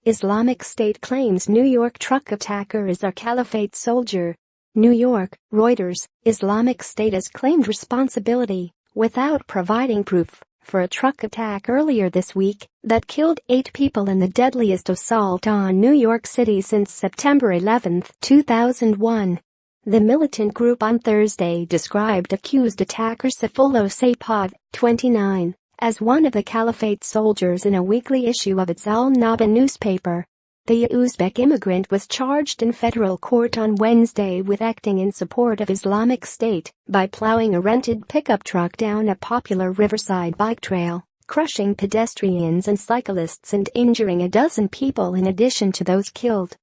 Islamic State claims New York truck attacker is a caliphate soldier. New York, Reuters, Islamic State has claimed responsibility, without providing proof, for a truck attack earlier this week that killed 8 people in the deadliest assault on New York City since September 11, 2001. The militant group on Thursday described accused attacker Sayfullo Saipov, 29, as one of the caliphate soldiers in a weekly issue of its Al-Naba newspaper. The Uzbek immigrant was charged in federal court on Wednesday with acting in support of Islamic State by plowing a rented pickup truck down a popular riverside bike trail, crushing pedestrians and cyclists and injuring a dozen people in addition to those killed.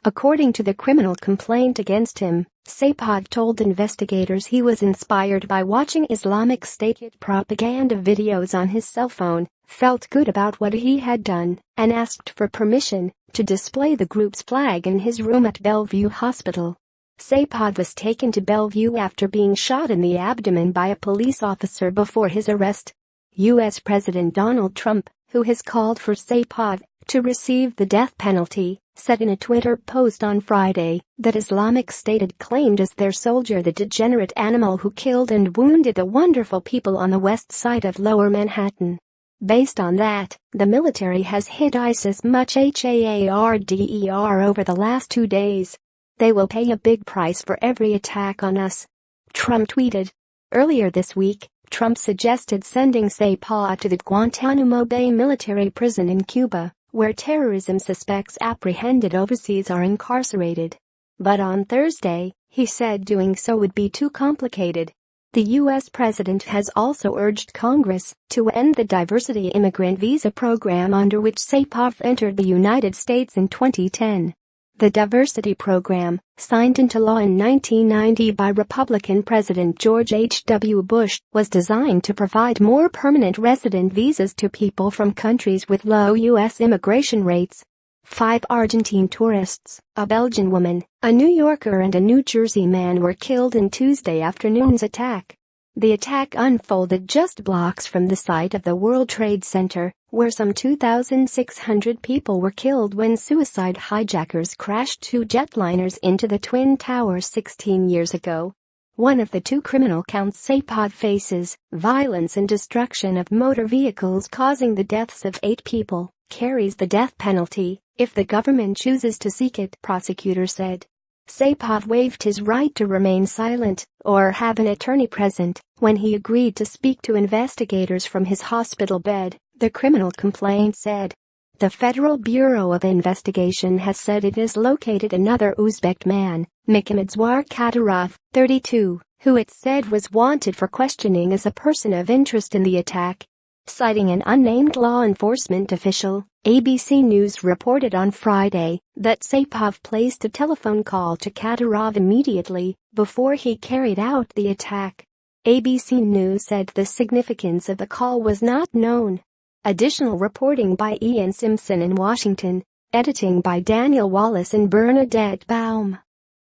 According to the criminal complaint against him, Saipov told investigators he was inspired by watching Islamic State propaganda videos on his cell phone, felt good about what he had done, and asked for permission to display the group's flag in his room at Bellevue Hospital. Saipov was taken to Bellevue after being shot in the abdomen by a police officer before his arrest. U.S. President Donald Trump, who has called for Saipov to receive the death penalty, said in a Twitter post on Friday that Islamic State had claimed as their soldier the degenerate animal who killed and wounded the wonderful people on the west side of Lower Manhattan. Based on that, the military has hit ISIS much harder over the last 2 days. They will pay a big price for every attack on us, Trump tweeted. Earlier this week, Trump suggested sending Saipov to the Guantanamo Bay military prison in Cuba, where terrorism suspects apprehended overseas are incarcerated. But on Thursday, he said doing so would be too complicated. The U.S. president has also urged Congress to end the diversity immigrant visa program under which Saipov entered the United States in 2010. The diversity program, signed into law in 1990 by Republican President George H.W. Bush, was designed to provide more permanent resident visas to people from countries with low U.S. immigration rates. 5 Argentine tourists, a Belgian woman, a New Yorker and a New Jersey man were killed in Tuesday afternoon's attack. The attack unfolded just blocks from the site of the World Trade Center, where some 2,600 people were killed when suicide hijackers crashed 2 jetliners into the Twin Towers 16 years ago. One of the 2 criminal counts Saipov faces, violence and destruction of motor vehicles causing the deaths of 8 people, carries the death penalty if the government chooses to seek it, prosecutors said. Saipov waived his right to remain silent or have an attorney present when he agreed to speak to investigators from his hospital bed, the criminal complaint said. The Federal Bureau of Investigation has said it has located another Uzbek man, Mikhamedzwar Kadyrov, 32, who it said was wanted for questioning as a person of interest in the attack. Citing an unnamed law enforcement official, ABC News reported on Friday that Saipov placed a telephone call to Kadyrov immediately before he carried out the attack. ABC News said the significance of the call was not known. Additional reporting by Ian Simpson in Washington, editing by Daniel Wallace and Bernadette Baum.